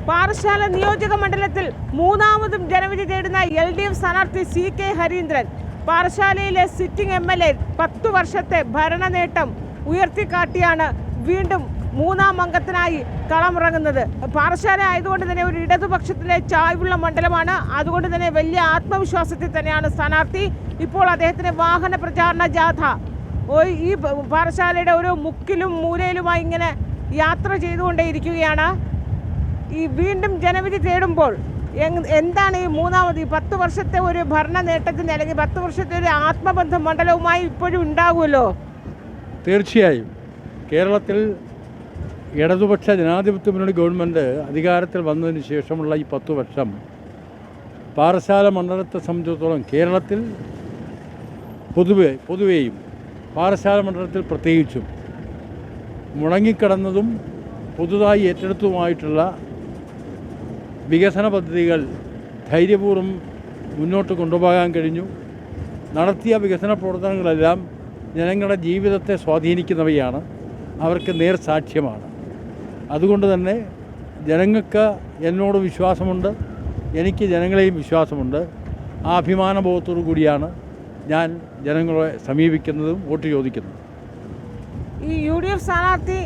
പാറശാല നിയോജക മണ്ഡലത്തിൽ മൂന്നാമതും ജനവിധി തേടുന്ന LDF സ്ഥാനാർത്ഥി CK ഹരീന്ദ്രൻ പാറശാലയിലെ സിറ്റിംഗ് MLA 10 വർഷത്തെ ഭരണ നേട്ടം ഉയർത്തിക്കാട്ടിയാണ് വീണ്ടും മൂന്നാം അംഗത്തിനായി കളമിറങ്ങുന്നത്. പാറശാല ആയതുകൊണ്ട് തന്നെ ഒരു ഇടതുപക്ഷത്തിലെ ചായ്വുള്ള മണ്ഡലമാണ്. അതുകൊണ്ട് തന്നെ വലിയ ആത്മവിശ്വാസത്തിൽ തന്നെയാണ് സ്ഥാനാർത്ഥി. ഇപ്പോൾ അദ്ദേഹത്തിന്റെ വാഹന പ്രചാരണ ജാഥ ഈ പാറശാലയുടെ ഒരു മുക്കിലും മൂലയിലുമായി ഇങ്ങനെ യാത്ര ചെയ്തുകൊണ്ടേയിരിക്കുകയാണ്. ഈ വീണ്ടും ജനവിധി തേടുമ്പോൾ എന്താണ് ഈ മൂന്നാമത് ഈ 10 വർഷത്തെ ഒരു ഭരണ നേട്ടത്തിന് അല്ലെങ്കിൽ 10 വർഷത്തെ ഒരു ആത്മബന്ധം മണ്ഡലവുമായി ഇപ്പോഴും ഉണ്ടാകുമല്ലോ? തീർച്ചയായും കേരളത്തിൽ ഇടതുപക്ഷ ജനാധിപത്യ മുന്നണി ഗവൺമെൻറ് അധികാരത്തിൽ വന്നതിന് ശേഷമുള്ള ഈ 10 വർഷം പാറശാല മണ്ഡലത്തെ സംബന്ധിച്ചിടത്തോളം കേരളത്തിൽ പൊതുവേയും പാറശാല മണ്ഡലത്തിൽ പ്രത്യേകിച്ചും മുടങ്ങിക്കിടന്നതും പുതുതായി ഏറ്റെടുത്തതുമായിട്ടുള്ള വികസന പദ്ധതികൾ ധൈര്യപൂർവ്വം മുന്നോട്ട് കൊണ്ടുപോകാൻ കഴിഞ്ഞു. നടത്തിയ വികസന പ്രവർത്തനങ്ങളെല്ലാം ജനങ്ങളുടെ ജീവിതത്തെ സ്വാധീനിക്കുന്നവയാണ്, അവർക്ക് നേർസാക്ഷ്യമാണ്. അതുകൊണ്ട് തന്നെ ജനങ്ങൾക്ക് എന്നോട് വിശ്വാസമുണ്ട്, എനിക്ക് ജനങ്ങളെയും വിശ്വാസമുണ്ട്. ആ അഭിമാനബോധത്തോടു കൂടിയാണ് ഞാൻ ജനങ്ങളെ സമീപിക്കുന്നതും വോട്ട് ചോദിക്കുന്നതും. ഈ UDF സ്ഥാനാർത്ഥി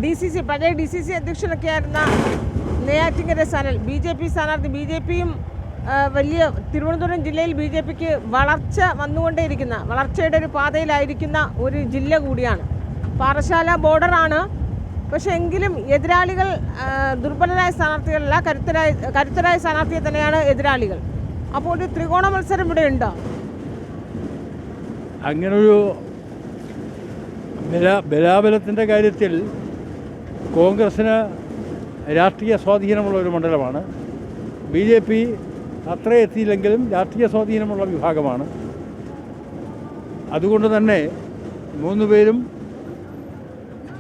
DCC പഴയ DCC അധ്യക്ഷനൊക്കെ ആയിരുന്ന നെയ്യാറ്റിൻകര സ്ഥാനം BJP സ്ഥാനാർത്ഥി, BJPയും വലിയ തിരുവനന്തപുരം ജില്ലയിൽ BJPക്ക് വളർച്ച വന്നുകൊണ്ടേയിരിക്കുന്ന വളർച്ചയുടെ ഒരു പാതയിലായിരിക്കുന്ന ഒരു ജില്ല കൂടിയാണ്. പാറശാല ബോർഡറാണ്. പക്ഷേ എങ്കിലും എതിരാളികൾ ദുർബലരായ സ്ഥാനാർത്ഥികളല്ല, കരുത്തരായ സ്ഥാനാർത്ഥിയെ തന്നെയാണ് എതിരാളികൾ. അപ്പോൾ ഒരു ത്രികോണ മത്സരം ഇവിടെ ഉണ്ടോ? അങ്ങനൊരു ബലാബലത്തിൻ്റെ കാര്യത്തിൽ കോൺഗ്രസ്സിന് രാഷ്ട്രീയ സ്വാധീനമുള്ള ഒരു മണ്ഡലമാണ്. BJP അത്ര എത്തിയില്ലെങ്കിലും രാഷ്ട്രീയ സ്വാധീനമുള്ള വിഭാഗമാണ്. അതുകൊണ്ട് തന്നെ 3 പേരും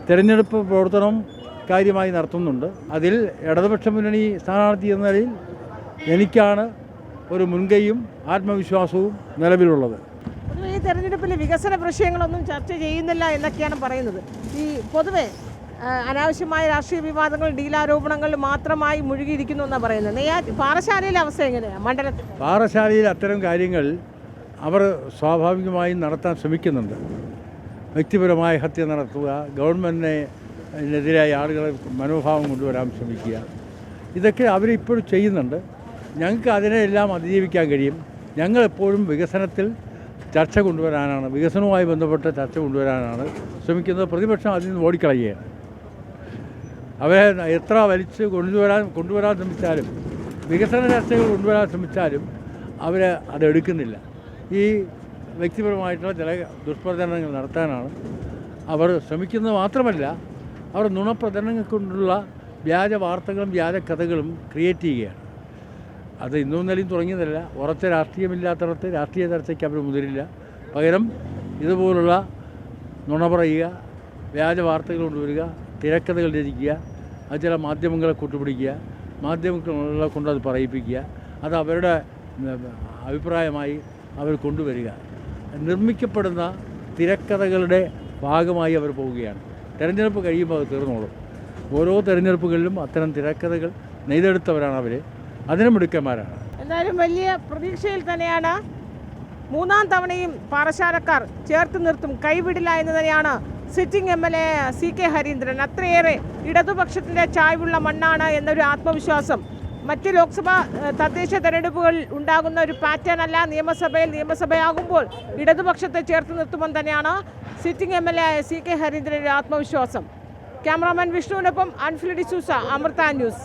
തിരഞ്ഞെടുപ്പ് പ്രവർത്തനം കാര്യമായി നടത്തുന്നുണ്ട്. അതിൽ ഇടതുപക്ഷ മുന്നണി സ്ഥാനാർത്ഥി എന്ന നിലയിൽ എനിക്കാണ് ഒരു മുൻകൈയും ആത്മവിശ്വാസവും നിലവിലുള്ളത്. ഈ തെരഞ്ഞെടുപ്പിൽ വികസന വിഷയങ്ങളൊന്നും ചർച്ച ചെയ്യുന്നില്ല എന്നൊക്കെയാണ് പറയുന്നത്. ഈ പൊതുവെ അനാവശ്യമായ രാഷ്ട്രീയ വിവാദങ്ങൾ, ഡീലാരോപണങ്ങൾ മാത്രമായി മുഴുകിയിരിക്കുന്നു എന്നാണ് പറയുന്നത്. പാറശാലയിലെ അവസ്ഥ എങ്ങനെയാണ് മണ്ഡലത്തിൽ? പാറശാലയിൽ അത്തരം കാര്യങ്ങൾ അവർ സ്വാഭാവികമായും നടത്താൻ ശ്രമിക്കുന്നുണ്ട്. വ്യക്തിപരമായ ഹത്യ നടത്തുക, ഗവൺമെൻറ്റിനെതിരായ ആളുകളെ മനോഭാവം കൊണ്ടുവരാൻ ശ്രമിക്കുക, ഇതൊക്കെ അവരിപ്പോഴും ചെയ്യുന്നുണ്ട്. ഞങ്ങൾക്ക് അതിനെല്ലാം അതിജീവിക്കാൻ കഴിയും. ഞങ്ങളെപ്പോഴും വികസനത്തിൽ ചർച്ച കൊണ്ടുവരാനാണ്, വികസനവുമായി ബന്ധപ്പെട്ട ചർച്ച കൊണ്ടുവരാനാണ് ശ്രമിക്കുന്നത്. പ്രതിപക്ഷം അതിൽ നിന്ന് ഓടിക്കളയുകയാണ്. അവരെ എത്ര വലിച്ച് കൊണ്ടുവരാൻ ശ്രമിച്ചാലും, വികസന ചർച്ചകൾ കൊണ്ടുവരാൻ ശ്രമിച്ചാലും അവർ അതെടുക്കുന്നില്ല. ഈ വ്യക്തിപരമായിട്ടുള്ള ചില ദുഷ്പ്രചരണങ്ങൾ നടത്താനാണ് അവർ ശ്രമിക്കുന്നത്. മാത്രമല്ല, അവർ നുണപ്രചരണങ്ങൾ കൊണ്ടുള്ള വ്യാജ വാർത്തകളും വ്യാജ കഥകളും ക്രിയേറ്റ് ചെയ്യുകയാണ്. അത് ഇന്നും ഇന്നലെയും തുടങ്ങിയതല്ല. ഉറച്ച രാഷ്ട്രീയമില്ലാത്തടത്ത് രാഷ്ട്രീയ ചർച്ചയ്ക്ക് അവർ മുതിരില്ല. പകരം ഇതുപോലുള്ള നുണ പറയുക, വ്യാജ വാർത്തകൾ കൊണ്ടുവരിക, തിരക്കഥകൾ രചിക്കുക, അത് ചില മാധ്യമങ്ങളെ കൂട്ടുപിടിക്കുക, മാധ്യമങ്ങളെ കൊണ്ട് അത് പറയിപ്പിക്കുക, അത് അവരുടെ അഭിപ്രായമായി അവർ കൊണ്ടുവരിക. നിർമ്മിക്കപ്പെടുന്ന തിരക്കഥകളുടെ ഭാഗമായി അവർ പോവുകയാണ്. തെരഞ്ഞെടുപ്പ് കഴിയുമ്പോൾ അത് തീർന്നോളും. ഓരോ തെരഞ്ഞെടുപ്പുകളിലും അത്തരം തിരക്കഥകൾ നെയ്തെടുത്തവരാണ് അവർ. അതിനും മിടുക്കന്മാരാണ്. എന്തായാലും വലിയ പ്രതീക്ഷയിൽ തന്നെയാണ്. മൂന്നാം തവണയും പാറശാലക്കാർ ചേർത്ത് നിർത്തും, കൈവിടില്ല എന്ന് തന്നെയാണ് സിറ്റിംഗ് MLA CK ഹരീന്ദ്രൻ. അത്രയേറെ ഇടതുപക്ഷത്തിൻ്റെ ചായ്വുള്ള മണ്ണാണ് എന്നൊരു ആത്മവിശ്വാസം. മറ്റ് ലോക്സഭാ തദ്ദേശ തെരഞ്ഞെടുപ്പുകളിൽ ഉണ്ടാകുന്ന ഒരു പാറ്റേൺ അല്ല നിയമസഭയാകുമ്പോൾ ഇടതുപക്ഷത്തെ ചേർത്ത് നിർത്തുമെന്ന് തന്നെയാണ് സിറ്റിംഗ് MLA CK ഹരീന്ദ്രൻ്റെ ആത്മവിശ്വാസം. ക്യാമറാമാൻ വിഷ്ണുവിനൊപ്പം അൻഫിലി ഡിസൂസ, അമൃത ന്യൂസ്.